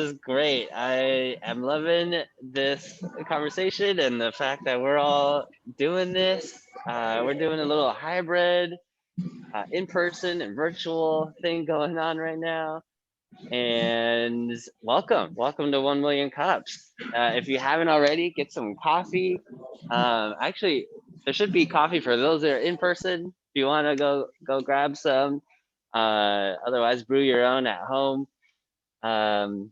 is great. I am loving this conversation and the fact that we're all doing this. We're doing a little hybrid, in person and virtual thing going on right now. And welcome to 1 Million Cups. If you haven't already, get some coffee. Actually, there should be coffee for those that are in person. If you want to go grab some. Otherwise, brew your own at home. Um,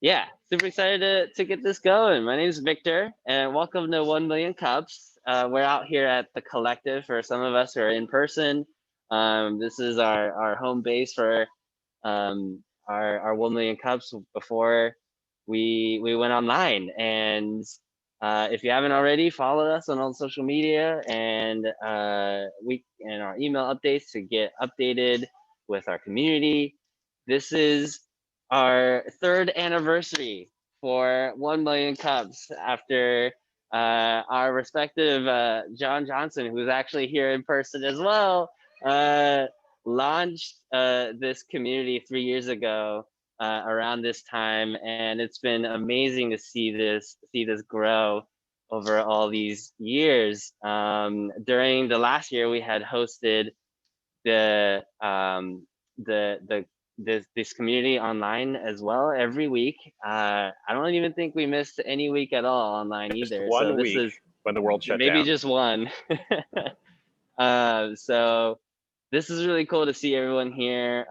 yeah, super excited to get this going. My name is Victor, and welcome to 1 Million Cups. We're out here at the collective for some of us who are in person. This is our home base for our 1 Million Cups before we went online. And if you haven't already, follow us on all social media and our email updates to get updated with our community. This is our third anniversary for 1 Million Cups after our respective John Johnson, who's actually here in person as well, launched this community 3 years ago around this time, and it's been amazing to see this grow over all these years. During the last year, we had hosted the this community online as well every week. I don't even think we missed any week at all online Just either. So one this week is when the world shut maybe down. just one. So this is really cool to see everyone here.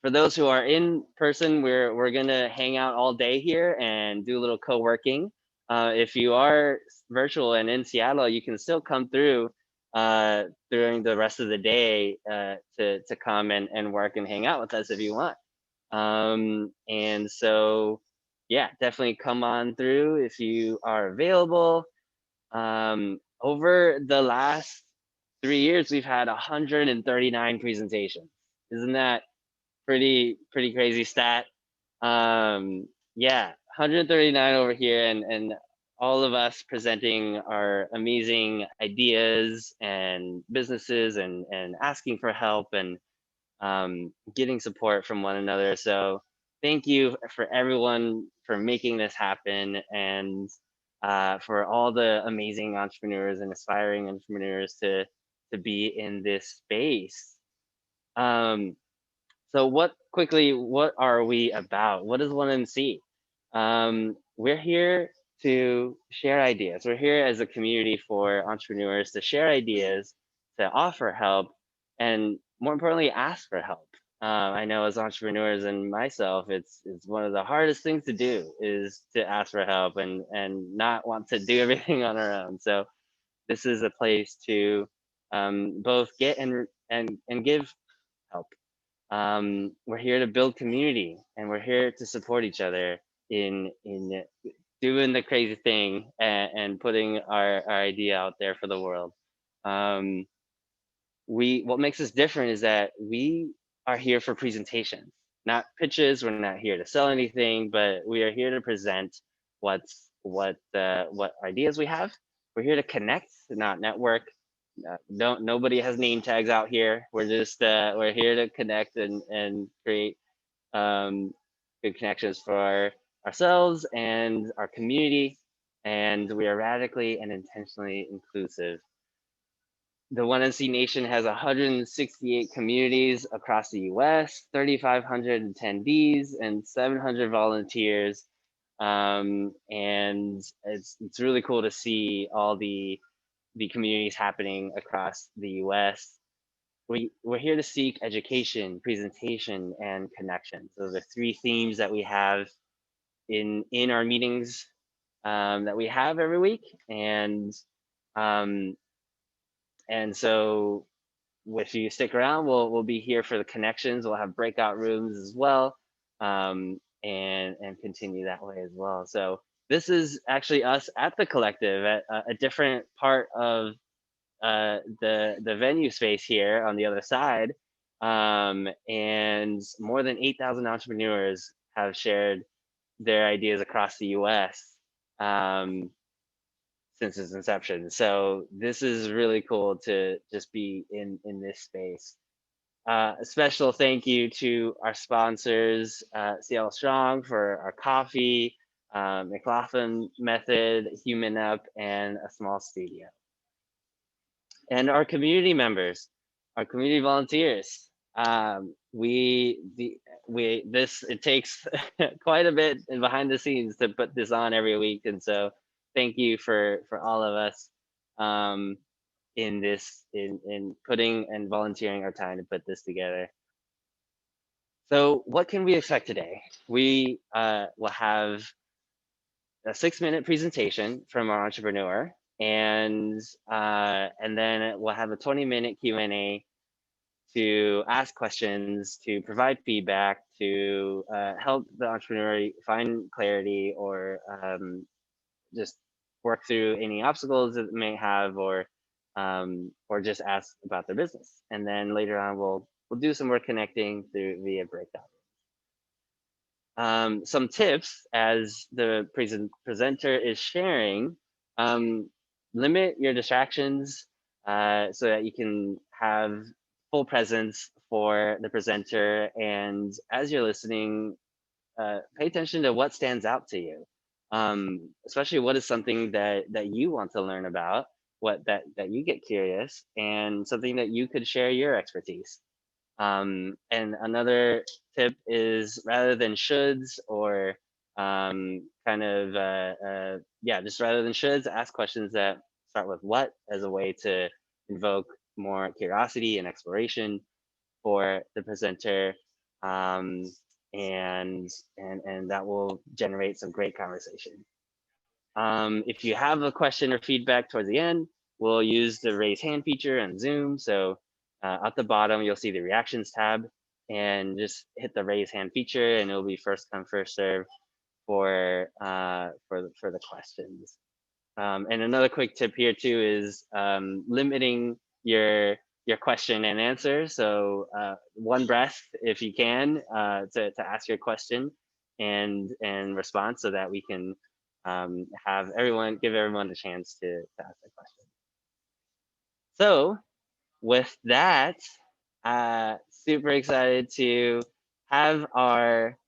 For those who are in person, we're gonna hang out all day here and do a little co-working. If you are virtual and in Seattle, you can still come through during the rest of the day to come and work and hang out with us if you want. And so, yeah, definitely come on through if you are available. Over the last 3 years, we've had 139 presentations. Isn't that pretty crazy stat? Yeah, 139 over here, and all of us presenting our amazing ideas and businesses and asking for help and getting support from one another. So thank you for everyone for making this happen, and for all the amazing entrepreneurs and aspiring entrepreneurs to be in this space. Um, so what are we about? What is 1MC? We're here to share ideas. We're here as a community for entrepreneurs to share ideas, to offer help, and more importantly, ask for help. I know as entrepreneurs and myself, it's one of the hardest things to do is to ask for help and not want to do everything on our own. So this is a place to both get and give help. We're here to build community, and we're here to support each other in doing the crazy thing and putting our idea out there for the world. Um, what makes us different is that we are here for presentations, not pitches. We're not here to sell anything, but we are here to present what ideas we have. We're here to connect, not network. Don't Nobody has name tags out here. We're here to connect and create um, good connections for ourselves and our community. And we are radically and intentionally inclusive. The 1NC Nation has 168 communities across the US, 3,500 attendees, and 700 volunteers. And it's really cool to see all the communities happening across the US. We're here to seek education, presentation, and connection. So the three themes that we have in our meetings that we have every week. Um, and so if you stick around, we'll be here for the connections. We'll have breakout rooms as well, and continue that way as well. So this is actually us at the collective at a different part of the venue space here on the other side. And more than 8,000 entrepreneurs have shared their ideas across the US um, since its inception. So this is really cool to just be in this space. A special thank you to our sponsors, Seattle Strong for our coffee, McLaughlin Method, Human Up, and a small studio. And our community members, our community volunteers. It takes quite a bit behind the scenes to put this on every week, and so thank you for all of us in putting and volunteering our time to put this together. So what can we expect today? We will have a 6-minute presentation from our entrepreneur, and then we'll have a 20-minute Q&A to ask questions, to provide feedback, to help the entrepreneur find clarity, or just work through any obstacles that they may have, or just ask about their business. And then later on, we'll do some more connecting through via breakout. Some tips as the presenter is sharing. Limit your distractions so that you can have full presence for the presenter. And as you're listening, pay attention to what stands out to you, especially what is something that you want to learn about, what that you get curious, and something that you could share your expertise. And another tip is, rather than shoulds or just rather than shoulds, ask questions that start with what, as a way to invoke more curiosity and exploration for the presenter. And that will generate some great conversation. If you have a question or feedback towards the end, we'll use the raise hand feature on Zoom. So at the bottom, you'll see the reactions tab, and just hit the raise hand feature, and it'll be first come, first serve for the questions. And another quick tip here too is limiting your question and answer. So one breath, if you can, to ask your question and response, so that we can give everyone a chance to ask a question. So with that, super excited to have our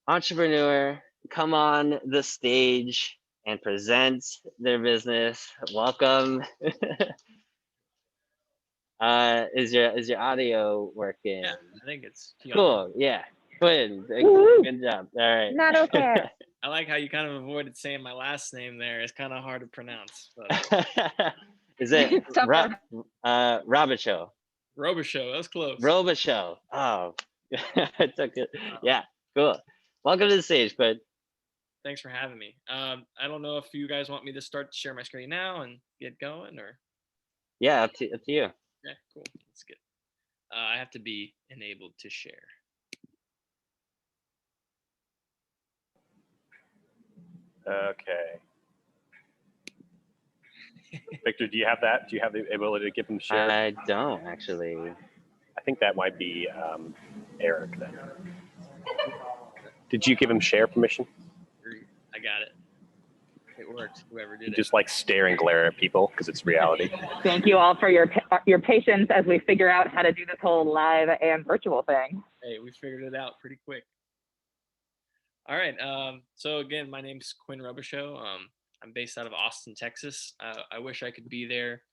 entrepreneur come on the stage and present their business. Welcome. Is your audio working? Yeah, I think it's cool. Yeah, Quinn, good job. All right. Nanocare. I like how you kind of avoided saying my last name there. It's kind of hard to pronounce. But is it Robichaux? Robichaux, that's close. Robichaux. Oh, I took it. Yeah, cool. Welcome to the stage, Quinn. Thanks for having me. I don't know if you guys want me to start to share my screen now and get going, or. Yeah, up to you. Yeah, cool. That's good. I have to be enabled to share. Okay. Victor, do you have that? Do you have the ability to give him share? I don't, actually. I think that might be Eric then. Did you give him share permission? I got it. It worked. Whoever did You it. just like stare and glare at people because it's reality. Thank you all for your patience as we figure out how to do this whole live and virtual thing. Hey, we figured it out pretty quick. All right. So again, my name's Quinn Robichaux. I'm based out of Austin, Texas. I wish I could be there.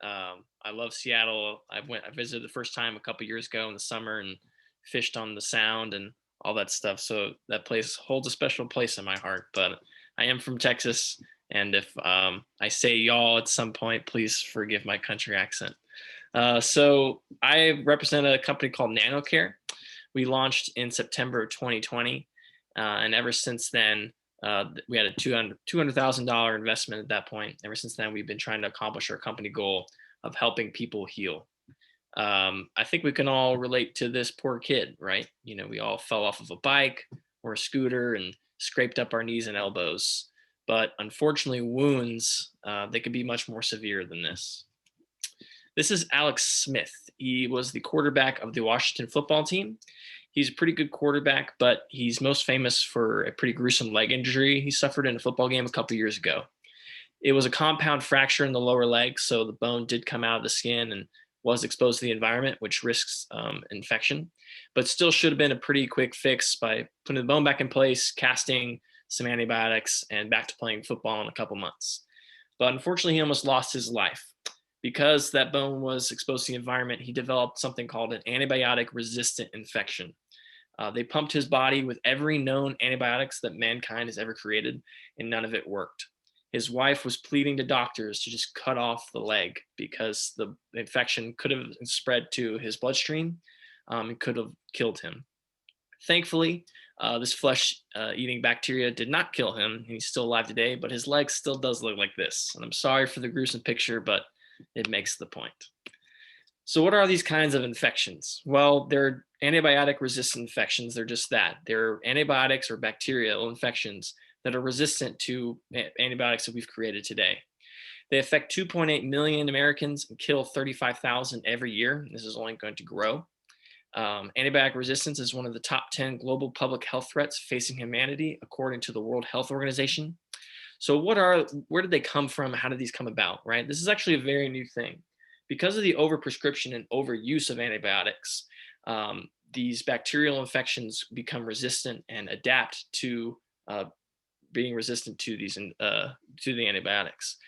I love Seattle. I visited the first time a couple years ago in the summer and fished on the Sound and all that stuff. So that place holds a special place in my heart. But I am from Texas, and if I say y'all at some point, please forgive my country accent. So I represent a company called Nanocare. We launched in September of 2020, and ever since then, we had a $200,000 investment at that point. Ever since then, we've been trying to accomplish our company goal of helping people heal. I think we can all relate to this poor kid, right? You know, we all fell off of a bike or a scooter and scraped up our knees and elbows. But unfortunately, wounds, they could be much more severe than this. This is Alex Smith. He was the quarterback of the Washington football team. He's a pretty good quarterback, but he's most famous for a pretty gruesome leg injury he suffered in a football game a couple years ago. It was a compound fracture in the lower leg, so the bone did come out of the skin and was exposed to the environment, which risks infection, but still should have been a pretty quick fix by putting the bone back in place, casting some antibiotics, and back to playing football in a couple months. But unfortunately, he almost lost his life. Because that bone was exposed to the environment, he developed something called an antibiotic resistant infection. They pumped his body with every known antibiotics that mankind has ever created, and none of it worked. His wife was pleading to doctors to just cut off the leg because the infection could have spread to his bloodstream and could have killed him. Thankfully, this flesh-eating bacteria did not kill him, and he's still alive today, but his leg still does look like this. And I'm sorry for the gruesome picture, but it makes the point. So what are these kinds of infections? Well, they're antibiotic resistant infections. They're just that. They're antibiotics or bacterial infections that are resistant to antibiotics that we've created today. They affect 2.8 million Americans and kill 35,000 every year. This is only going to grow. Antibiotic resistance is one of the top 10 global public health threats facing humanity, according to the World Health Organization. So where did they come from? How did these come about, right? This is actually a very new thing. Because of the overprescription and overuse of antibiotics, these bacterial infections become resistant and adapt to being resistant to these to the antibiotics.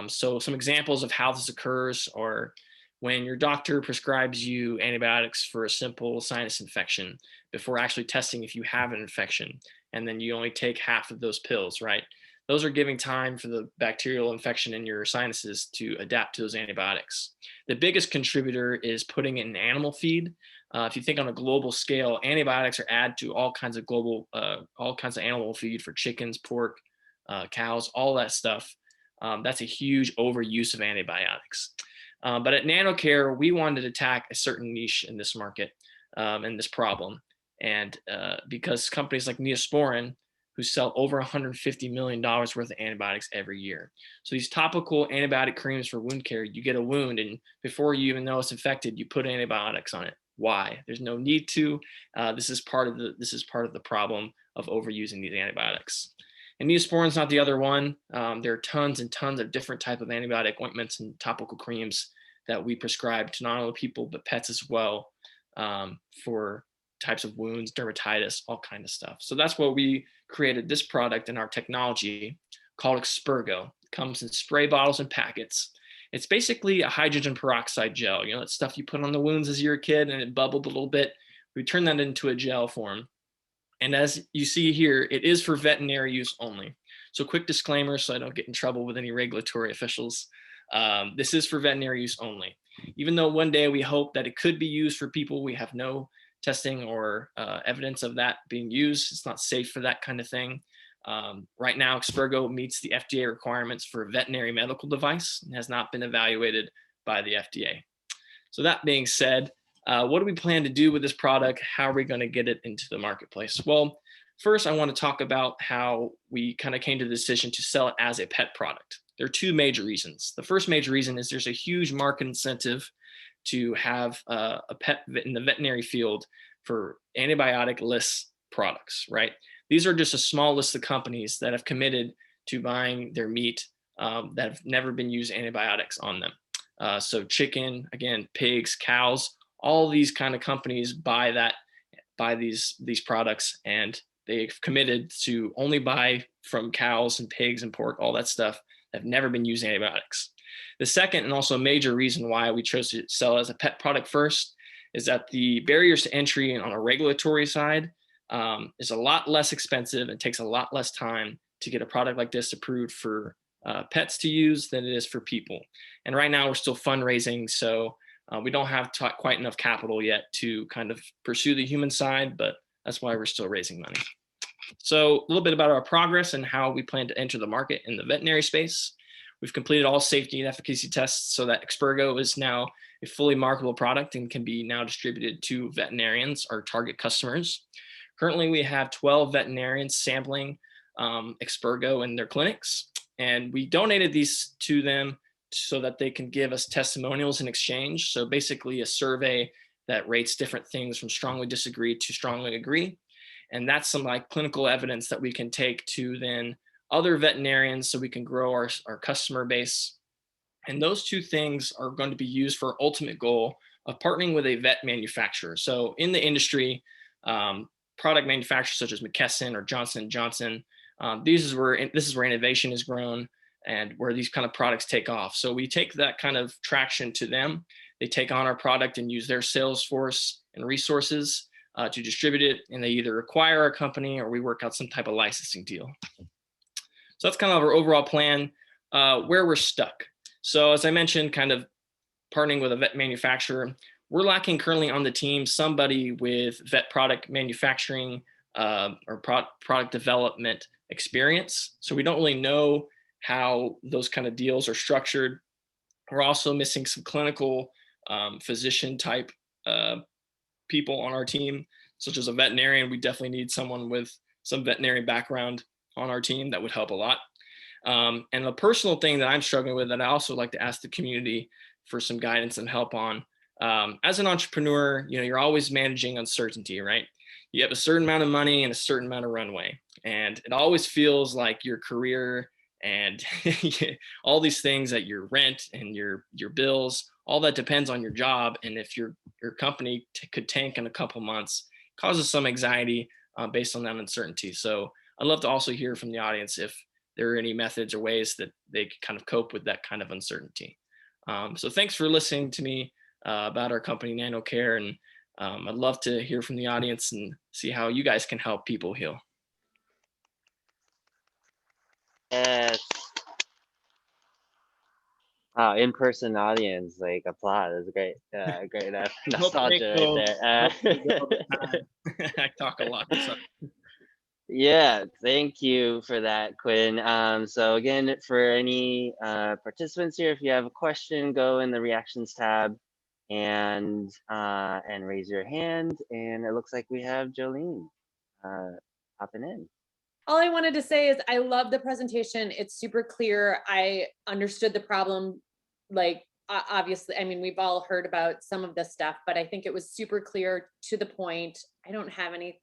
So some examples of how this occurs are when your doctor prescribes you antibiotics for a simple sinus infection before actually testing if you have an infection, and then you only take half of those pills, right? Those are giving time for the bacterial infection in your sinuses to adapt to those antibiotics. The biggest contributor is putting it in animal feed. If you think on a global scale, antibiotics are added to all kinds of animal feed for chickens, pork, cows, all that stuff. That's a huge overuse of antibiotics. But at Nanocare, we wanted to attack a certain niche in this market and this problem. And because companies like Neosporin, who sell over $150 million worth of antibiotics every year. So these topical antibiotic creams for wound care, you get a wound and before you even know it's infected, you put antibiotics on it. Why? There's no need to. This is part of the problem of overusing these antibiotics. And Neosporin is not the other one. There are tons and tons of different type of antibiotic ointments and topical creams that we prescribe to not only people, but pets as well for types of wounds, dermatitis, all kinds of stuff. So that's what we created this product in our technology called Expurgo. It comes in spray bottles and packets. It's basically a hydrogen peroxide gel. You know, that stuff you put on the wounds as you're a kid and it bubbled a little bit. We turn that into a gel form. And as you see here, it is for veterinary use only. So quick disclaimer, so I don't get in trouble with any regulatory officials. This is for veterinary use only. Even though one day we hope that it could be used for people, we have no testing or evidence of that being used. It's not safe for that kind of thing. Right now, Expurgo meets the FDA requirements for a veterinary medical device and has not been evaluated by the FDA. So that being said, what do we plan to do with this product? How are we going to get it into the marketplace? Well, first, I want to talk about how we kind of came to the decision to sell it as a pet product. There are two major reasons. The first major reason is there's a huge market incentive to have a pet in the veterinary field for antibiotic-less products, right? These are just a small list of companies that have committed to buying their meat that have never been used antibiotics on them. So chicken, again, pigs, cows, all these kind of companies buy these products, and they've committed to only buy from cows and pigs and pork, all that stuff that have never been used antibiotics. The second and also a major reason why we chose to sell as a pet product first is that the barriers to entry on a regulatory side is a lot less expensive and takes a lot less time to get a product like this approved for pets to use than it is for people. And right now we're still fundraising, so we don't have quite enough capital yet to kind of pursue the human side, but that's why we're still raising money. So a little bit about our progress and how we plan to enter the market in the veterinary space. We've completed all safety and efficacy tests so that Expurgo is now a fully marketable product and can be now distributed to veterinarians, our target customers. Currently, we have 12 veterinarians sampling Expurgo in their clinics, and we donated these to them so that they can give us testimonials in exchange. So basically a survey that rates different things from strongly disagree to strongly agree. And that's some like clinical evidence that we can take to then other veterinarians so we can grow our customer base. And those two things are going to be used for our ultimate goal of partnering with a vet manufacturer. So in the industry, product manufacturers such as McKesson or Johnson & Johnson, this is where innovation is grown and where these kind of products take off. So we take that kind of traction to them. They take on our product and use their sales force and resources to distribute it, and they either acquire our company or we work out some type of licensing deal. So that's kind of our overall plan. Where we're stuck. So as I mentioned, kind of partnering with a vet manufacturer, we're lacking currently on the team somebody with vet product manufacturing or product development experience. So we don't really know how those kind of deals are structured. We're also missing some clinical physician type people on our team, such as a veterinarian. We definitely need someone with some veterinary background on our team. That would help a lot. And the personal thing that I'm struggling with that I also like to ask the community for some guidance and help on. As an entrepreneur, you're always managing uncertainty, right? You have a certain amount of money and a certain amount of runway. And it always feels like your career and all these things, that your rent and your bills, all that depends on your job. And if your company could tank in a couple months, it causes some anxiety based on that uncertainty. So I'd love to also hear from the audience if there are any methods or ways that they could kind of cope with that kind of uncertainty. So thanks for listening to me about our company, Nanocare. And I'd love to hear from the audience and see how you guys can help people heal. Yes. Wow, in-person audience, like applaud. That's great. Great nostalgia right there. I talk a lot. So. Yeah, thank you for that, Quinn. So again, for any participants here, if you have a question, go in the reactions tab and raise your hand. And it looks like we have Jolene hopping in. All I wanted to say is I love the presentation. It's super clear. I understood the problem. Like, obviously, I mean, we've all heard about some of this stuff, but I think it was super clear, to the point. I don't have any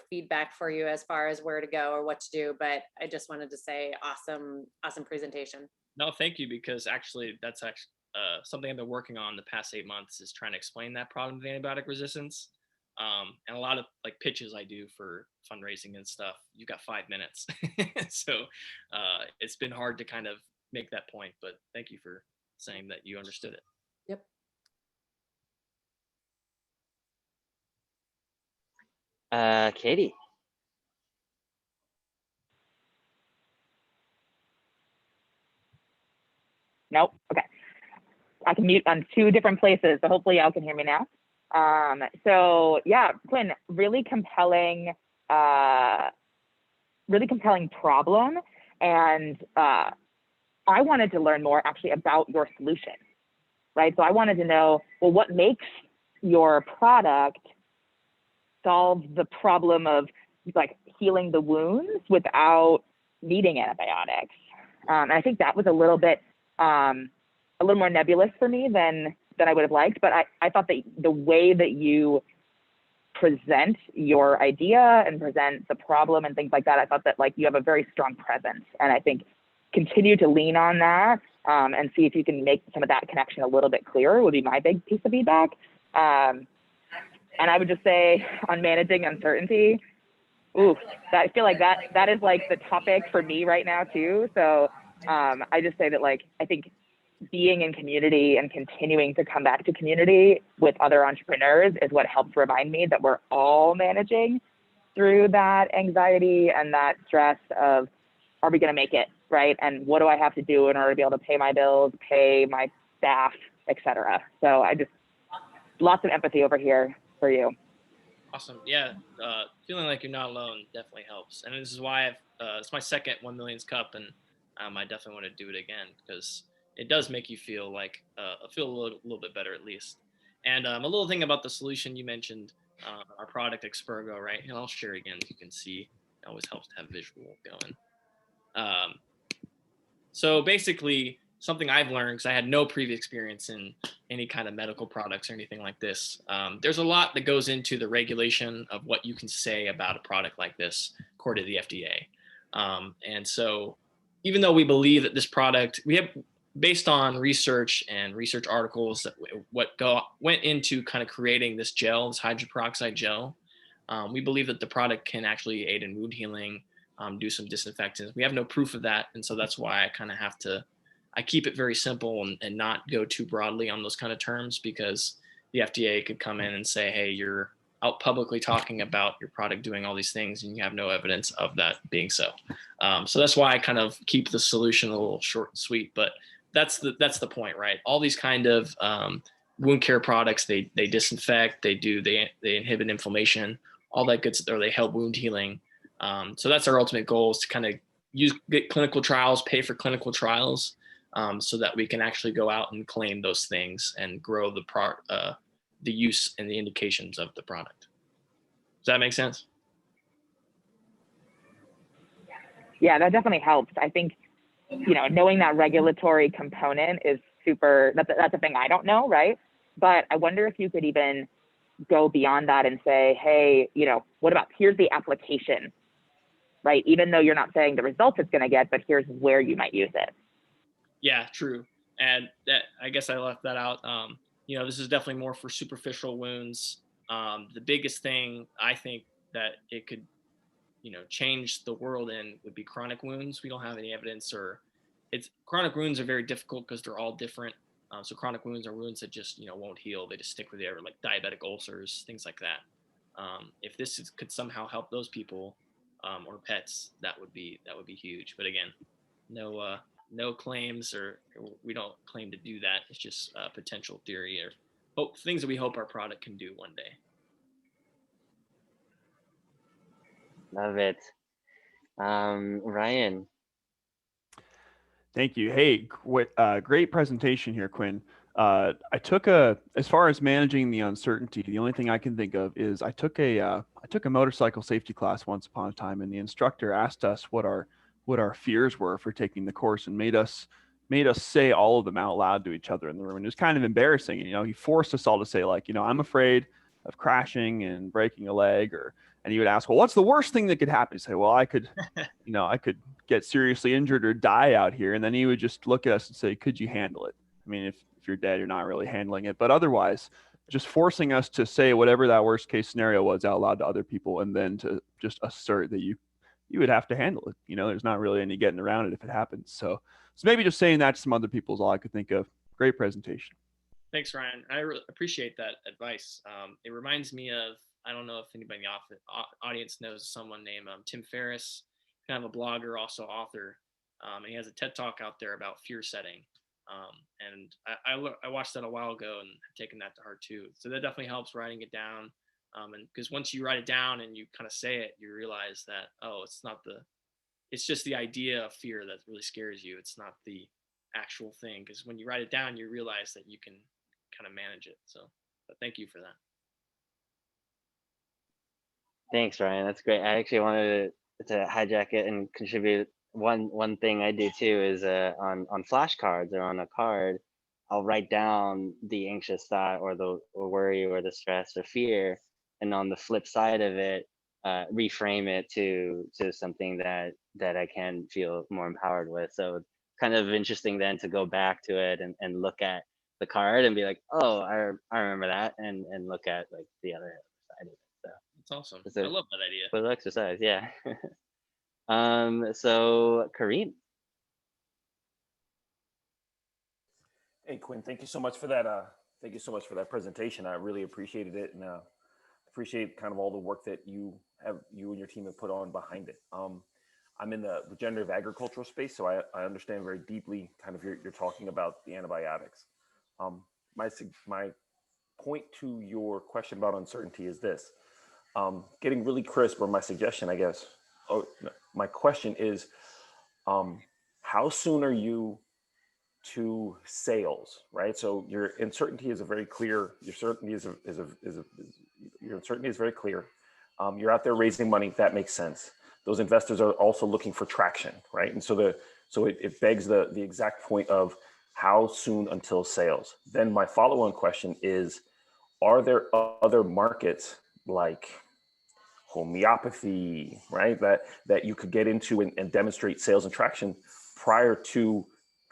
feedback for you as far as where to go or what to do, but I just wanted to say awesome presentation. No, thank you, because actually that's something I've been working on the past 8 months, is trying to explain that problem of antibiotic resistance. And a lot of pitches I do for fundraising and stuff, you've got 5 minutes. So it's been hard to kind of make that point, but thank you for saying that you understood it. Yep. Katie. Nope. Okay. I can mute on 2 different places, so hopefully y'all can hear me now. So yeah, Quinn, really compelling problem. And I wanted to learn more actually about your solution, right? So I wanted to know, well, what makes your product solve the problem of healing the wounds without needing antibiotics? And I think that was a little more nebulous for me than I would have liked, but I thought that the way that you present your idea and present the problem and things like that, I thought that you have a very strong presence. And I think continue to lean on that and see if you can make some of that connection a little bit clearer would be my big piece of feedback. And I would just say on managing uncertainty, I feel like that is the topic for me right now too. So I just say that I think being in community and continuing to come back to community with other entrepreneurs is what helps remind me that we're all managing through that anxiety and that stress of, are we going to make it, right? And what do I have to do in order to be able to pay my bills, pay my staff, etc. So lots of empathy over here for you. Awesome. Yeah. Feeling like you're not alone definitely helps. And this is why it's my second 1 Million's Cup, and I definitely want to do it again, because it does make you feel a little bit better, at least. And a little thing about the solution you mentioned, our product Expurgo, right? And I'll share again so you can see. It always helps to have visual going. So basically, something I've learned, because I had no previous experience in any kind of medical products or anything like this, there's a lot that goes into the regulation of what you can say about a product like this, according to the FDA. And so even though we believe that this product, we have based on research and research articles that went into kind of creating this gel, this hydroperoxide gel, we believe that the product can actually aid in wound healing, do some disinfectants. We have no proof of that, and so that's why I kind of have to, I keep it very simple and not go too broadly on those kind of terms, because the FDA could come in and say, hey, you're out publicly talking about your product doing all these things and you have no evidence of that being so. So that's why I kind of keep the solution a little short and sweet, but that's the point, right? All these kind of wound care products, they disinfect, they inhibit inflammation, all that good stuff, or they help wound healing. So that's our ultimate goal, is to kind of get clinical trials, pay for clinical trials, so that we can actually go out and claim those things and grow the use and the indications of the product. Does that make sense? Yeah, that definitely helps. I think, knowing that regulatory component is super, that's a thing I don't know, right? But I wonder if you could even go beyond that and say, hey, what about, here's the application, right? Even though you're not saying the results it's going to get, but here's where you might use it. Yeah, true. And that, I guess I left that out. This is definitely more for superficial wounds. The biggest thing I think that it could, change the world in would be chronic wounds. We don't have any evidence, or chronic wounds are very difficult because they're all different. So chronic wounds are wounds that just, won't heal. They just stick with you, like diabetic ulcers, things like that. If this could somehow help those people, or pets, that would be huge. But again, no claims, or we don't claim to do that. It's just potential theory or things that we hope our product can do one day. Love it. Ryan. Thank you. Hey, great presentation here, Quinn. As far as managing the uncertainty, the only thing I can think of is I took a motorcycle safety class once upon a time, and the instructor asked us what our fears were for taking the course, and made us say all of them out loud to each other in the room. And it was kind of embarrassing. He forced us all to say, like, I'm afraid of crashing and breaking a leg, and he would ask, well, what's the worst thing that could happen? You say, well, I could get seriously injured or die out here. And then he would just look at us and say, could you handle it? I mean, if you're dead, you're not really handling it, but otherwise just forcing us to say whatever that worst case scenario was out loud to other people, and then to just assert that you would have to handle it. There's not really any getting around it if it happens. So maybe just saying that to some other people is all I could think of. Great presentation. Thanks, Ryan. I really appreciate that advice. It reminds me of, I don't know if anybody in the audience knows someone named Tim Ferriss, kind of a blogger, also author. And he has a TED Talk out there about fear setting. And I watched that a while ago and have taken that to heart too. So that definitely helps, writing it down. And because once you write it down and you kind of say it, you realize that, it's just the idea of fear that really scares you. It's not the actual thing. Because when you write it down, you realize that you can kind of manage it. So thank you for that. Thanks, Ryan. That's great. I actually wanted to hijack it and contribute. One thing I do too is on flashcards or on a card, I'll write down the anxious thought or the worry or the stress or fear, and on the flip side of it, reframe it to something that I can feel more empowered with. So kind of interesting then to go back to it and look at the card and be like, oh, I remember that, and look at like the other side of it. So that's awesome. I love that idea. Little exercise, yeah. So Kareem. Hey Quinn, thank you so much for that. Thank you so much for that presentation. I really appreciated it, and appreciate kind of all the work that you and your team have put on behind it. I'm in the regenerative agricultural space, so I understand very deeply kind of you're talking about the antibiotics. My point to your question about uncertainty is this. Getting really crisp, or my suggestion, I guess. My question is, how soon are you to sales, right? So your uncertainty is very clear. Your uncertainty is very clear. You're out there raising money. That makes sense. Those investors are also looking for traction, right? And so it begs the exact point of how soon until sales. Then my follow-on question is, are there other markets like homeopathy, right, that you could get into and demonstrate sales and traction prior to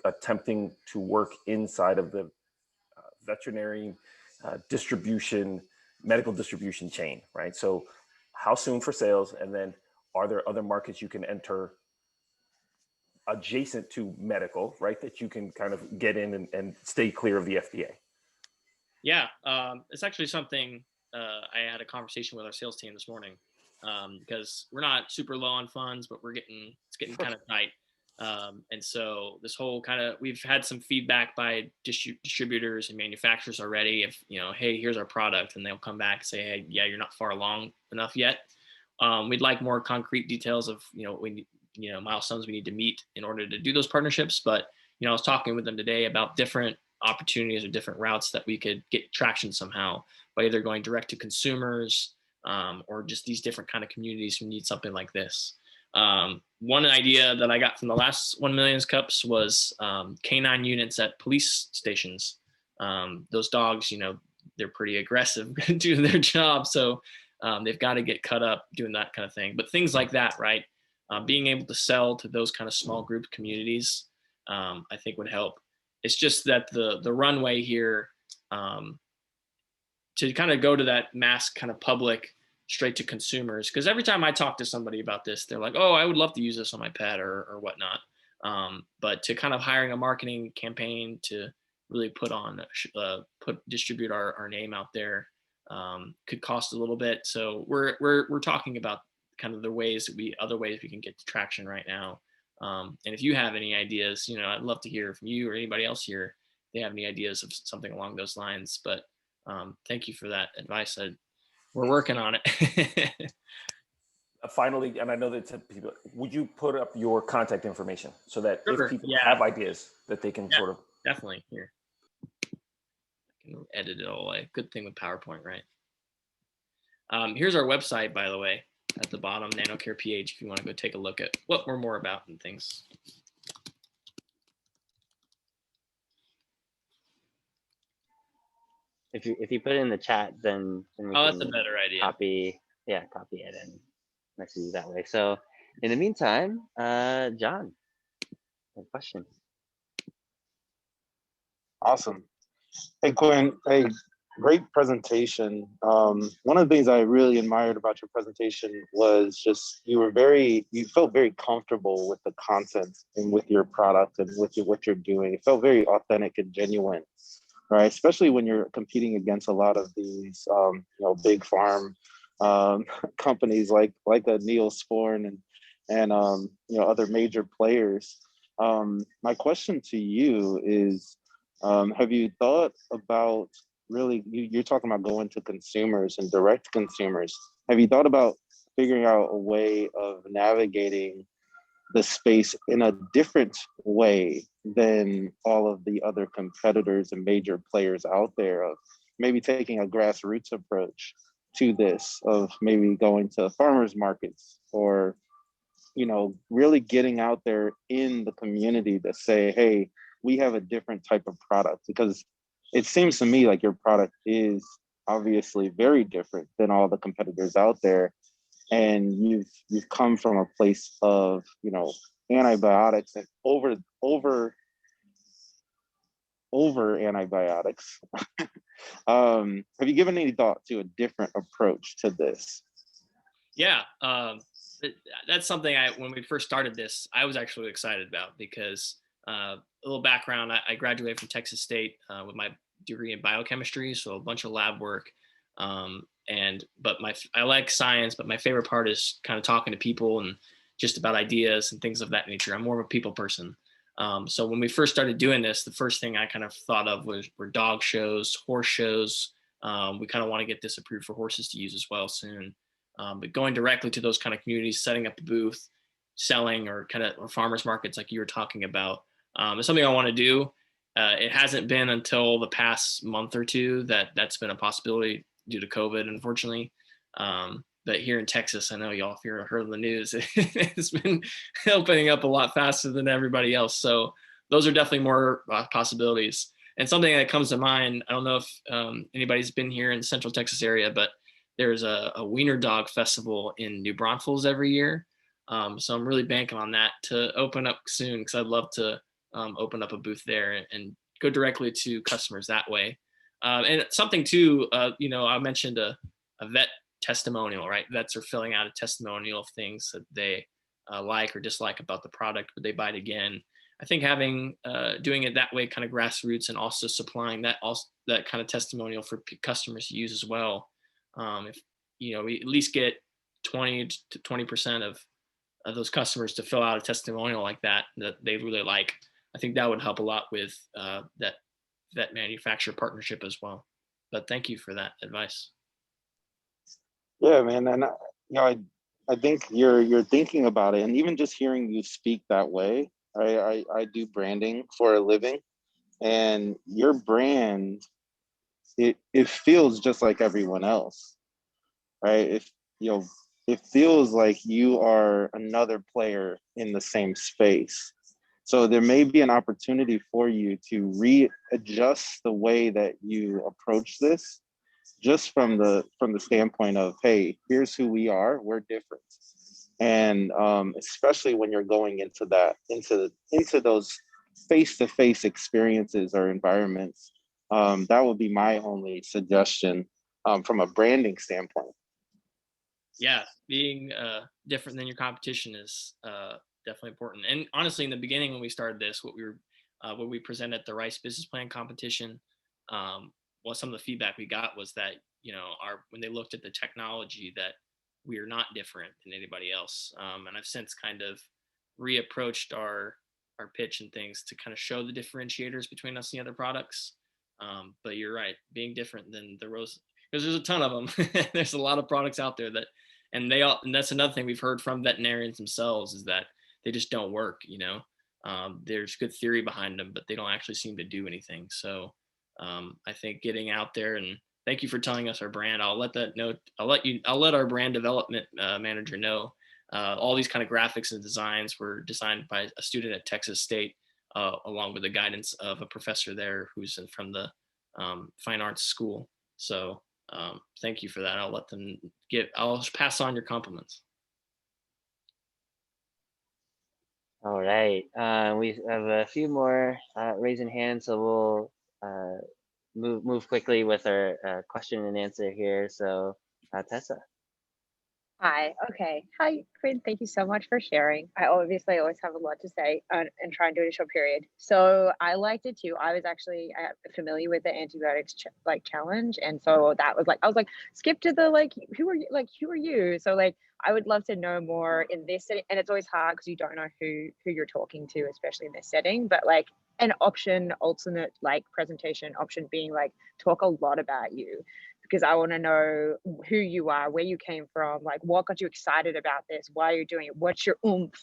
attempting to work inside of the veterinary distribution, medical distribution chain, right? So how soon for sales? And then are there other markets you can enter adjacent to medical, right? That you can kind of get in and stay clear of the FDA? Yeah, it's actually something I had a conversation with our sales team this morning, because we're not super low on funds, but it's getting kind of tight. And so this whole we've had some feedback by distributors and manufacturers already of, hey, here's our product. And they'll come back and say, hey, yeah, you're not far along enough yet. We'd like more concrete details of, milestones we need to meet in order to do those partnerships. But, I was talking with them today about different opportunities or different routes that we could get traction somehow by either going direct to consumers, or just these different kind of communities who need something like this. One idea that I got from the last 1 Million Cups was canine units at police stations. Those dogs, they're pretty aggressive doing their job. So they've got to get cut up doing that kind of thing. But things like that, right? Being able to sell to those kind of small group communities, I think would help. It's just that the runway here, to kind of go to that mass kind of public straight to consumers, because every time I talk to somebody about this, they're like, oh, I would love to use this on my pet or whatnot. But to kind of hiring a marketing campaign to really distribute our name out there could cost a little bit. So we're talking about kind of other ways we can get traction right now. And if you have any ideas, I'd love to hear from you or anybody else here if they have any ideas of something along those lines. But thank you for that advice. We're working on it. Finally, and I know that people, would you put up your contact information so that Sure, if people yeah. have ideas that they can sort of... Definitely. Here, I can edit it all away. Good thing with PowerPoint, right? Here's our website, by the way, at the bottom, Nanocare PH, if you want to go take a look at what we're more about and things. If you put it in the chat, then we Oh, that's can a better idea. copy it and message you that way. So in the meantime, John, a question. Awesome. Hey, Quinn. Hey, great presentation. One of the things I really admired about your presentation was just you felt very comfortable with the content and with your product and with what you're doing. It felt very authentic and genuine, right? Especially when you're competing against a lot of these, big farm companies like a Neosporin and other major players. My question to you is, have you thought about really, you're talking about going to consumers and direct consumers. Have you thought about figuring out a way of navigating the space in a different way than all of the other competitors and major players out there, of maybe taking a grassroots approach to this, of maybe going to farmers markets or, really getting out there in the community to say, hey, we have a different type of product? Because it seems to me like your product is obviously very different than all the competitors out there. And you've come from a place of, antibiotics and over antibiotics. Have you given any thought to a different approach to this? Yeah, that's something when we first started this, I was actually excited about, because a little background, I graduated from Texas State with my degree in biochemistry, so a bunch of lab work. But I like science, but my favorite part is kind of talking to people and just about ideas and things of that nature. I'm more of a people person. So when we first started doing this, the first thing I kind of thought of were dog shows, horse shows. We kind of want to get this approved for horses to use as well soon. But going directly to those kind of communities, setting up a booth, selling, or farmers markets like you were talking about, is something I want to do. It hasn't been until the past month or two that's been a possibility due to COVID, unfortunately. But here in Texas, I know y'all, if you've heard of the news, it's been opening up a lot faster than everybody else. So those are definitely more possibilities. And something that comes to mind, I don't know if anybody's been here in the Central Texas area, but there's a Wiener Dog Festival in New Braunfels every year. So I'm really banking on that to open up soon, because I'd love to open up a booth there and go directly to customers that way. And something too, I mentioned a vet testimonial, right? Vets are filling out a testimonial of things that they like or dislike about the product, would they buy it again? I think having doing it that way, kind of grassroots, and also supplying that kind of testimonial for customers to use as well. If we at least get 20 to 20% of those customers to fill out a testimonial like that they really like, I think that would help a lot with that vet manufacturer partnership as well. But thank you for that advice. Yeah, man, and I think you're thinking about it, and even just hearing you speak that way. I do branding for a living, and your brand, it feels just like everyone else, right? It feels like you are another player in the same space. So there may be an opportunity for you to readjust the way that you approach this, just from the standpoint of, hey, here's who we are, we're different. And especially when you're going into those face-to-face experiences or environments, that would be my only suggestion from a branding standpoint. Yeah, being different than your competition is definitely important. And honestly, in the beginning when we started this, what we presented at the Rice Business Plan competition, some of the feedback we got was that when they looked at the technology, that we are not different than anybody else. And I've since kind of reapproached our pitch and things to kind of show the differentiators between us and the other products. But you're right, being different than the rose, because there's a ton of them. There's a lot of products out there and that's another thing we've heard from veterinarians themselves, is that they just don't work. There's good theory behind them, but they don't actually seem to do anything. So I think getting out there, and thank you for telling us our brand. I'll let our brand development manager know. All these kind of graphics and designs were designed by a student at Texas State, along with the guidance of a professor there who's from the fine arts school. So thank you for that. I'll pass on your compliments. All right. We have a few more raising hands, so we'll move quickly with our question and answer here. So Tessa. Hi. Okay. Hi, Quinn. Thank you so much for sharing. I obviously always have a lot to say and try and do it in a short period. So I liked it too. I was actually familiar with the antibiotics challenge, and so that was I was like, skip to the who are you? So I would love to know more in this setting, and it's always hard because you don't know who you're talking to, especially in this setting. But an alternate presentation option being talk a lot about you, because I want to know who you are, where you came from, what got you excited about this, why are you doing it, what's your oomph,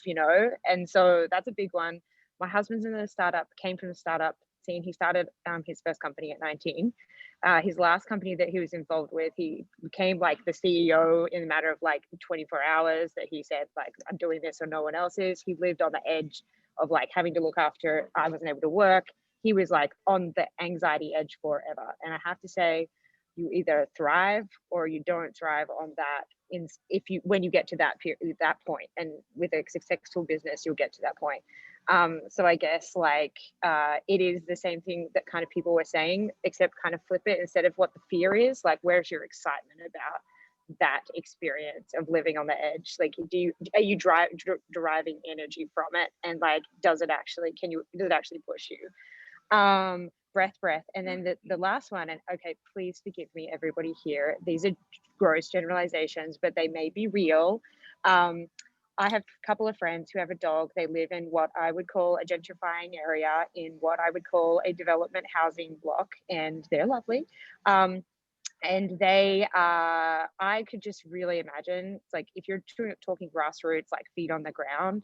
And so that's a big one. My husband's in a startup, came from the startup scene. He started his first company at 19. His last company that he was involved with, he became the CEO in a matter of 24 hours, that he said, I'm doing this or no one else is. He lived on the edge of having to look after, I wasn't able to work. He was on the anxiety edge forever. And I have to say, you either thrive or you don't thrive on that when you get to that point. And with a successful business, you'll get to that point. So I guess it is the same thing that kind of people were saying, except kind of flip it. Instead of what the fear is, where's your excitement about that experience of living on the edge? Are you deriving energy from it? And does it actually push you? Breath. And then the last one, and okay, please forgive me, everybody here. These are gross generalizations, but they may be real. I have a couple of friends who have a dog. They live in what I would call a gentrifying area, in what I would call a development housing block, and they're lovely. And they I could just really imagine, it's if you're talking grassroots, feet on the ground,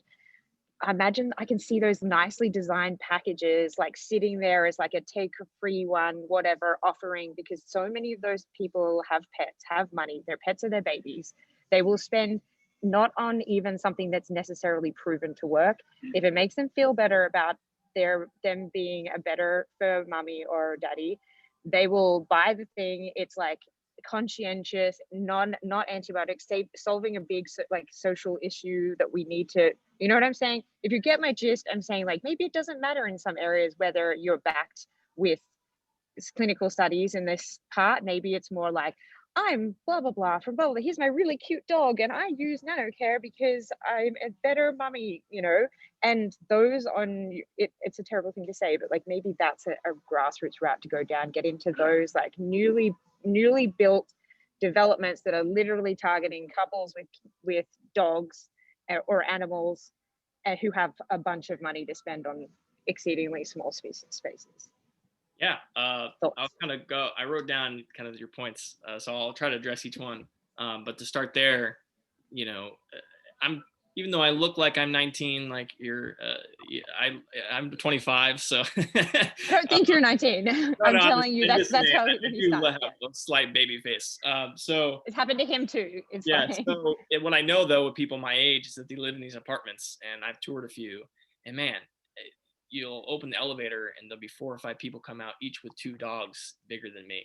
I imagine I can see those nicely designed packages sitting there as a take a free one, whatever, offering, because so many of those people have pets, have money, their pets are their babies. They will spend not on even something that's necessarily proven to work. If it makes them feel better about them being a better fur mummy or daddy, they will buy the thing. It's conscientious, not antibiotics, solving a big like social issue that we need to, you know what I'm saying? If you get my gist, I'm saying like maybe it doesn't matter in some areas whether you're backed with clinical studies in this part. Maybe it's more like, I'm blah blah blah from blah blah. Here's my really cute dog, and I use Nanocare because I'm a better mummy, you know. And those on it, it's a terrible thing to say, but like maybe that's a grassroots route to go down. Get into those like newly built developments that are literally targeting couples with dogs or animals who have a bunch of money to spend on exceedingly small spaces. Yeah, I'll kind of go. I wrote down kind of your points, so I'll try to address each one. But to start there, you know, even though I look like I'm 19, like I'm 25. So don't think you're 19. I'm telling you, that's how he started. Have a slight baby face. So it's happened to him too. It's yeah. fine. So what I know though with people my age is that they live in these apartments, and I've toured a few, and man, you'll open the elevator and there'll be 4 or 5 people come out, each with 2 dogs bigger than me.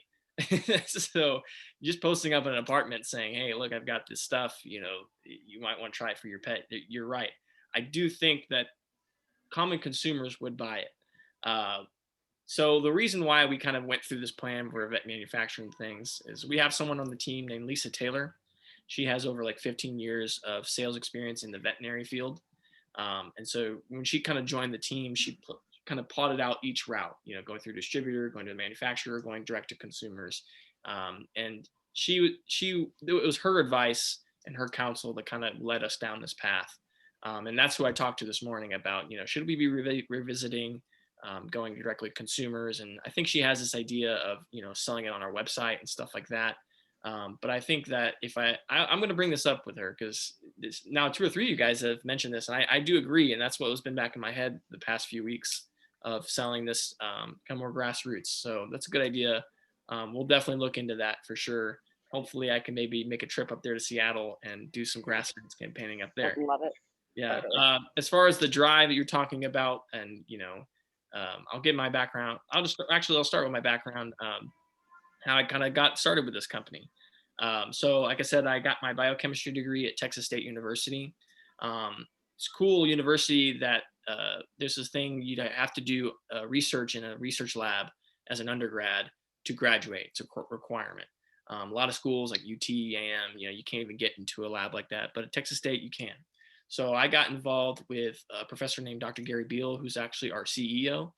So just posting up in an apartment saying, hey, look, I've got this stuff, you know, you might want to try it for your pet. You're right. I do think that common consumers would buy it. So the reason why we kind of went through this plan for vet manufacturing things is we have someone on the team named Lisa Taylor. She has over like 15 years of sales experience in the veterinary field. And so when she kind of joined the team, she kind of plotted out each route, you know, going through distributor, going to the manufacturer, going direct to consumers. And it was her advice and her counsel that kind of led us down this path. And that's who I talked to this morning about, you know, should we be revisiting going directly to consumers? And I think she has this idea of, you know, selling it on our website and stuff like that. But I think that if I'm going to bring this up with her because now 2 or 3 of you guys have mentioned this, and I do agree. And that's what has been back in my head the past few weeks of selling this kind of more grassroots. So that's a good idea. We'll definitely look into that for sure. Hopefully I can maybe make a trip up there to Seattle and do some grassroots campaigning up there. I love it. Yeah. Totally. As far as the drive that you're talking about, and, you know, I'll give my background. I'll start with my background. How I kind of got started with this company. So like I said, I got my biochemistry degree at Texas State University. It's a cool university that there's this thing you have to do research in a research lab as an undergrad to graduate. It's a requirement. A lot of schools like UT, AM, you know, you can't even get into a lab like that, but at Texas State you can. So I got involved with a professor named Dr. Gary Beal, who's actually our CEO.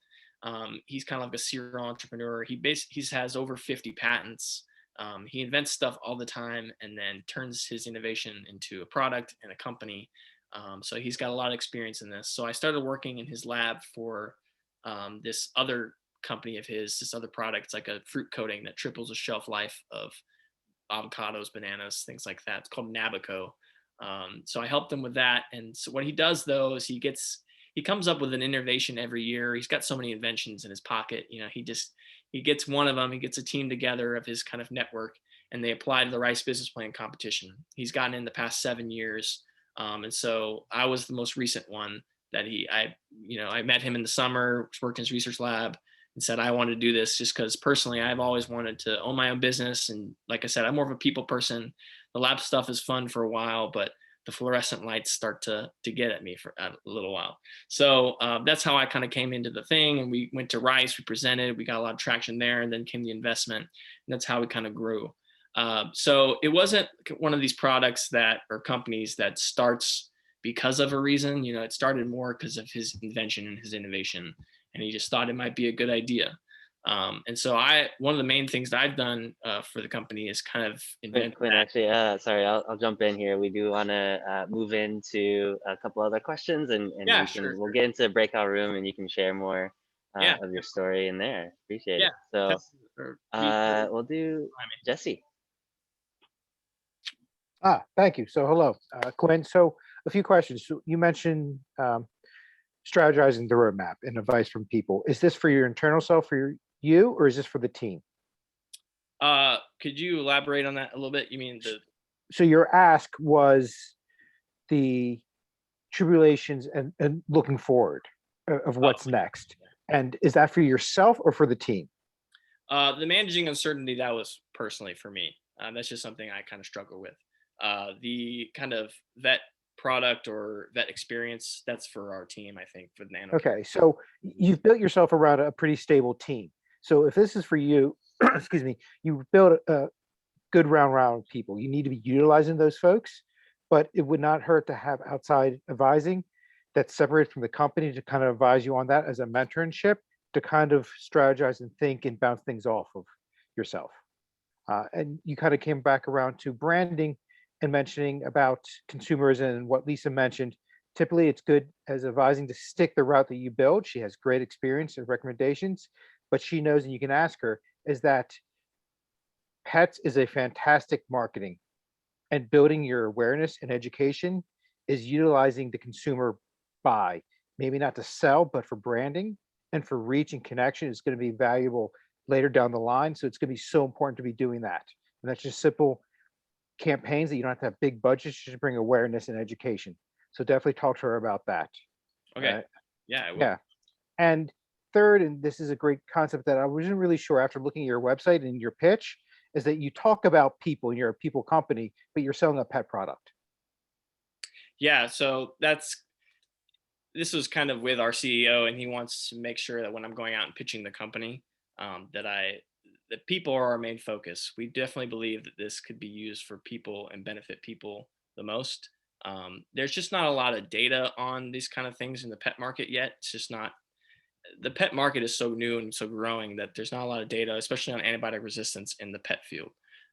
He's kind of like a serial entrepreneur. He has over 50 patents. He invents stuff all the time and then turns his innovation into a product and a company. So he's got a lot of experience in this. So I started working in his lab for this other company of his, this other product. It's like a fruit coating that triples the shelf life of avocados, bananas, things like that. It's called Naboco. So I helped him with that. And so what he does though is he comes up with an innovation every year. He's got so many inventions in his pocket. You know, he gets one of them. He gets a team together of his kind of network, and they apply to the Rice Business Plan competition. He's gotten in the past 7 years, and so I was the most recent one that I met him in the summer, worked in his research lab, and said I wanted to do this just because personally I've always wanted to own my own business. And like I said, I'm more of a people person. The lab stuff is fun for a while, but the fluorescent lights start to get at me for a little while. So that's how I kind of came into the thing. And we went to Rice, we presented, we got a lot of traction there, and then came the investment. And that's how we kind of grew. So it wasn't one of these products or companies that starts because of a reason. You know, it started more because of his invention and his innovation. And he just thought it might be a good idea. And so one of the main things that I've done for the company is kind of invent. Quinn, actually, sorry, I'll jump in here. We do want to move into a couple other questions, and yeah, we'll get into a breakout room, and you can share more of your story in there. Appreciate it. So we'll do Jesse. Thank you. So hello, Quinn. So a few questions. So you mentioned strategizing the roadmap and advice from people. Is this for your internal self, for you, or is this for the team? Could you elaborate on that a little bit? You mean So your ask was the tribulations and looking forward of what's next. And is that for yourself or for the team? The managing uncertainty, that was personally for me. That's just something I kind of struggle with. The kind of vet product or vet experience, that's for our team, I think, for the Nanocare. Okay, so you've built yourself around a pretty stable team. So if this is for you, excuse me, you built a good round people. You need to be utilizing those folks, but it would not hurt to have outside advising that's separate from the company to kind of advise you on that as a mentorship to kind of strategize and think and bounce things off of yourself. And you kind of came back around to branding and mentioning about consumers and what Lisa mentioned. Typically, it's good as advising to stick the route that you build. She has great experience and recommendations, but she knows, and you can ask her, is that pets is a fantastic marketing, and building your awareness and education is utilizing the consumer buy, maybe not to sell, but for branding and for reach and connection is going to be valuable later down the line. So it's going to be so important to be doing that. And that's just simple campaigns that you don't have to have big budgets, just bring awareness and education. So definitely talk to her about that. Okay. Yeah. I will. Yeah. And third, and this is a great concept that I wasn't really sure after looking at your website and your pitch, is that you talk about people and you're a people company, but you're selling a pet product. Yeah. So this was kind of with our CEO, and he wants to make sure that when I'm going out and pitching the company, that people are our main focus. We definitely believe that this could be used for people and benefit people the most. There's just not a lot of data on these kind of things in the pet market yet. It's just not, the pet market is so new and so growing that there's not a lot of data, especially on antibiotic resistance in the pet field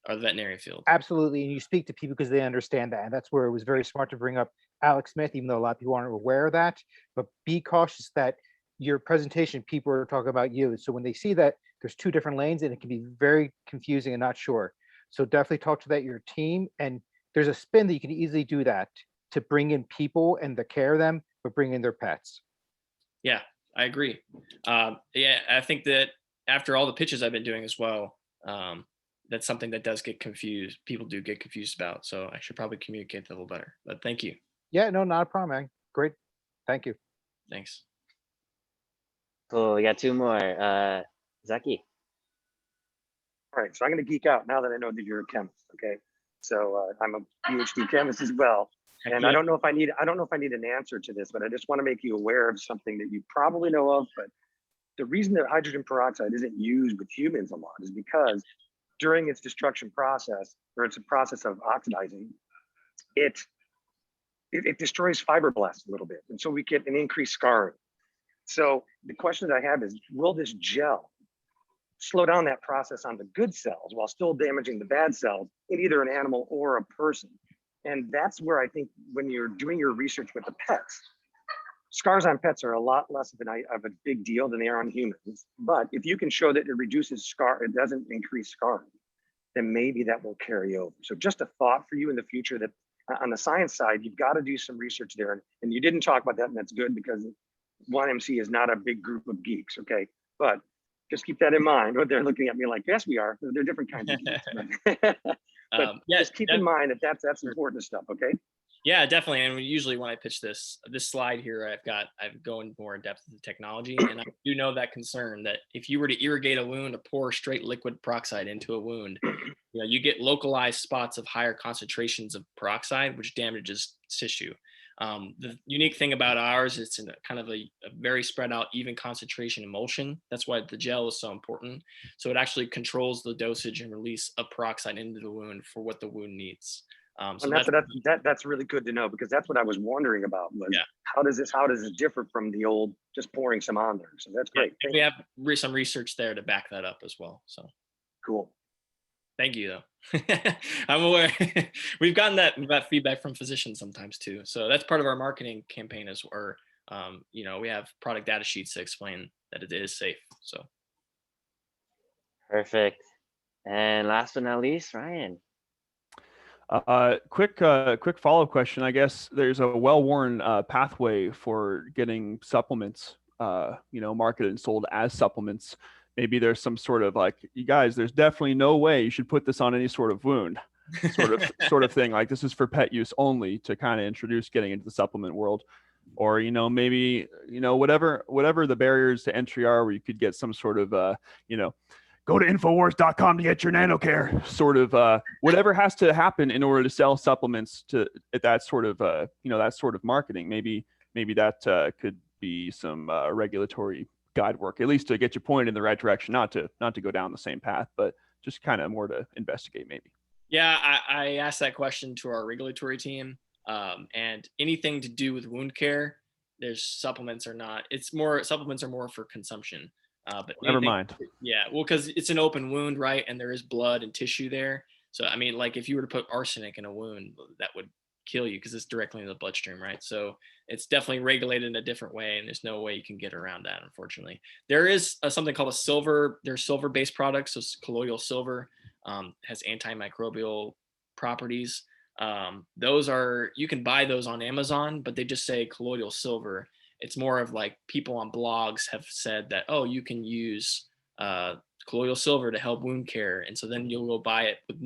or the veterinary field. Absolutely. And you speak to people because they understand that. And that's where it was very smart to bring up Alex Smith, even though a lot of people aren't aware of that. But be cautious that your presentation, people are talking about you. So when they see that there's two different lanes, and it can be very confusing and not sure. So definitely talk to that your team. And there's a spin that you can easily do that to bring in people and the care of them, but bring in their pets. Yeah, I agree. Yeah, I think that after all the pitches I've been doing as well, that's something that does get confused. People do get confused about. So I should probably communicate that a little better. But thank you. Yeah, no, not a problem, man. Great. Thank you. Thanks. Cool. We got two more. Zaki. All right, so I'm going to geek out now that I know that you're a chemist. Okay, so I'm a PhD chemist as well, and I don't know if I need an answer to this, but I just want to make you aware of something that you probably know of. But the reason that hydrogen peroxide isn't used with humans a lot is because during its destruction process, or it's a process of oxidizing, it destroys fibroblasts a little bit, and so we get an increased scarring. So the question that I have is, will this gel slow down that process on the good cells while still damaging the bad cells in either an animal or a person? And that's where I think when you're doing your research with the pets, scars on pets are a lot less of a big deal than they are on humans. But if you can show that it reduces scar, it doesn't increase scarring, then maybe that will carry over. So just a thought for you in the future that on the science side, you've got to do some research there. And you didn't talk about that, and that's good because 1MC is not a big group of geeks, okay? But just keep that in mind. They're looking at me like, yes, we are. They're different kinds of geeks. But just keep in mind that that's important stuff, okay? Yeah, definitely. And usually when I pitch this slide here, I've going more in depth into technology, and I do know that concern that if you were to irrigate a wound or pour straight liquid peroxide into a wound, you get localized spots of higher concentrations of peroxide, which damages tissue. The unique thing about ours, it's in a kind of a very spread out, even concentration emulsion. That's why the gel is so important. So it actually controls the dosage and release of peroxide into the wound for what the wound needs. So that's really good to know, because that's what I was wondering about was how does it differ from the old just pouring some on there? So that's great. We have some research there to back that up as well. So cool. Thank you, though. I'm aware we've gotten that feedback from physicians sometimes too. So that's part of our marketing campaign as well. We have product data sheets to explain that it is safe. So perfect. And last but not least, Ryan. Quick follow-up question. I guess there's a well-worn pathway for getting supplements, marketed and sold as supplements. Maybe there's some sort of like, you guys, there's definitely no way you should put this on any sort of wound, sort of thing. Like, this is for pet use only, to kind of introduce getting into the supplement world, or maybe whatever the barriers to entry are, where you could get some sort of go to infowars.com to get your Nanocare. Sort of whatever has to happen in order to sell supplements to that sort of that sort of marketing. Maybe that could be some regulatory guide work, at least to get you pointed in the right direction, not to go down the same path, but just kind of more to investigate maybe. Yeah, I asked that question to our regulatory team, and anything to do with wound care, there's supplements or not. It's more supplements are more for consumption. But Never mind. Yeah, well, because it's an open wound, right? And there is blood and tissue there. So I mean, like if you were to put arsenic in a wound, that would kill you because it's directly in the bloodstream, right? So it's definitely regulated in a different way, and there's no way you can get around that, unfortunately. There is something called a silver. There's silver-based products, so colloidal silver has antimicrobial properties. Those are, you can buy those on Amazon, but they just say colloidal silver. It's more of like people on blogs have said that, oh, you can use colloidal silver to help wound care. And so then you'll go buy it with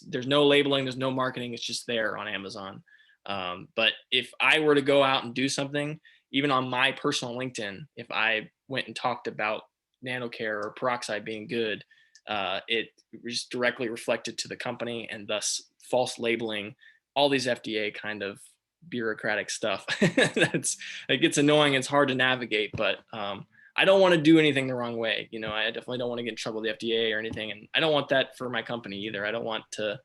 there's no labeling, there's no marketing. It's just there on Amazon. But if I were to go out and do something, even on my personal LinkedIn, if I went and talked about Nanocare or peroxide being good, it was directly reflected to the company, and thus false labeling, all these FDA kind of bureaucratic stuff. It gets annoying. It's hard to navigate, but I don't want to do anything the wrong way. I definitely don't want to get in trouble with the FDA or anything. And I don't want that for my company either. I don't want to,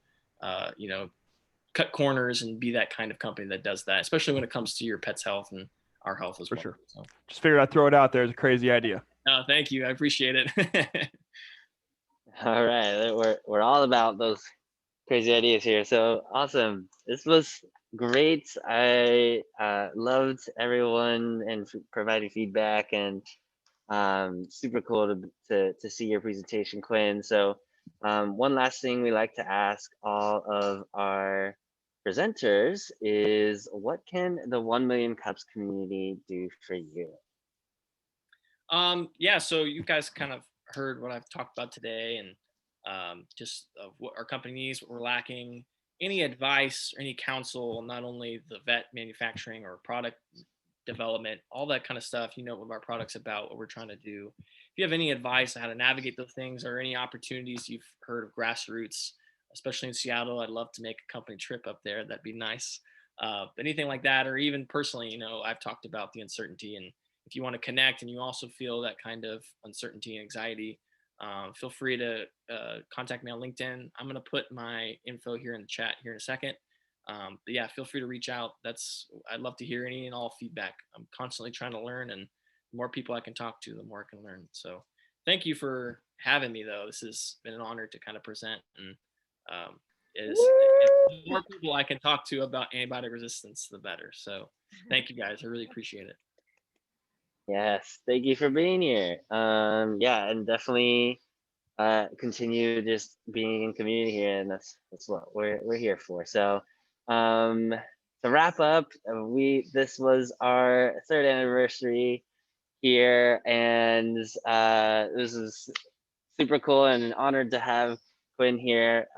cut corners and be that kind of company that does that, especially when it comes to your pet's health and our health as well. For sure. So. Just figured I'd throw it out there as a crazy idea. Thank you. I appreciate it. All right. We're all about those crazy ideas here. So awesome. This was great. I loved everyone and providing feedback, and super cool to see your presentation, Quinn. So one last thing we like to ask all of our presenters is, what can the 1 Million Cups community do for you? Yeah, so you guys kind of heard what I've talked about today, and just what our company needs, what we're lacking. Any advice or any counsel, not only the vet manufacturing or product development, all that kind of stuff, what our product's about, what we're trying to do. If you have any advice on how to navigate those things, or any opportunities you've heard of grassroots, especially in Seattle, I'd love to make a company trip up there. That'd be nice. Anything like that, or even personally, I've talked about the uncertainty, and if you want to connect and you also feel that kind of uncertainty and anxiety, feel free to contact me on LinkedIn. I'm going to put my info here in the chat here in a second. But yeah, feel free to reach out. I'd love to hear any and all feedback. I'm constantly trying to learn, and the more people I can talk to, the more I can learn. So thank you for having me, though. This has been an honor to kind of present, and the more people I can talk to about antibiotic resistance, the better. So thank you, guys. I really appreciate it. Yes, thank you for being here. Yeah, and definitely continue just being in community here, and that's what we're here for. So to wrap up, this was our 3rd anniversary here, and this is super cool and honored to have Quinn here,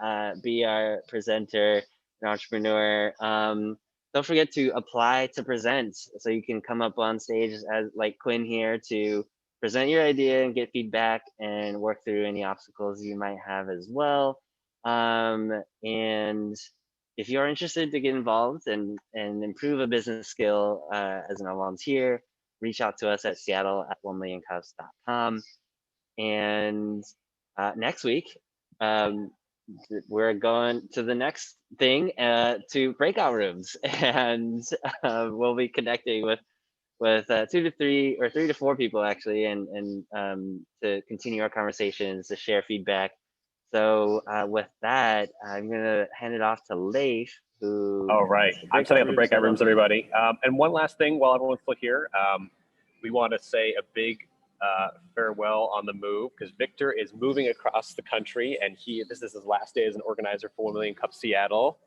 be our presenter and entrepreneur. Don't forget to apply to present, so you can come up on stage as like Quinn here to present your idea and get feedback and work through any obstacles you might have as well. And if you're interested to get involved and improve a business skill as a volunteer, reach out to us at seattle@1millioncups.com. And next week, we're going to the next thing, to breakout rooms, and we'll be connecting with 2 to 3 or 3 to 4 people actually, and to continue our conversations, to share feedback. So with that, I'm gonna hand it off to Leif, who. All right, I'm setting up the breakout rooms, everybody. And one last thing while everyone's still here, we want to say a big farewell on the move, because Victor is moving across the country, and this is his last day as an organizer for 1 Million Cup Seattle.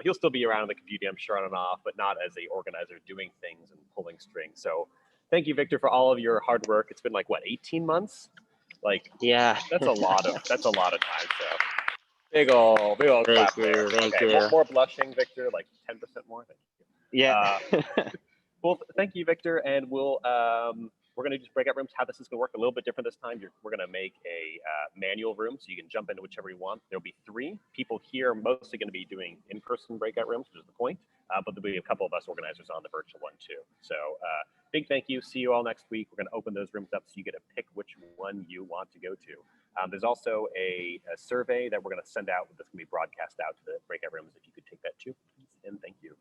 He'll still be around in the community, I'm sure, on and off, but not as a organizer doing things and pulling strings. So thank you, Victor, for all of your hard work. It's been like, what, 18 months? Like, yeah, that's a lot of time. So big ol' clap there. Thank you. More blushing, Victor, like 10% more. Thank you. Yeah. Well, thank you, Victor, and we're we're going to just breakout rooms. How this is going to work a little bit different this time. We're going to make a manual room so you can jump into whichever you want. There'll be 3 people here, mostly going to be doing in-person breakout rooms, which is the point. But there'll be a couple of us organizers on the virtual one too. So big thank you. See you all next week. We're going to open those rooms up so you get to pick which one you want to go to. There's also a survey that we're going to send out that's going to be broadcast out to the breakout rooms. If you could take that too, please, and thank you.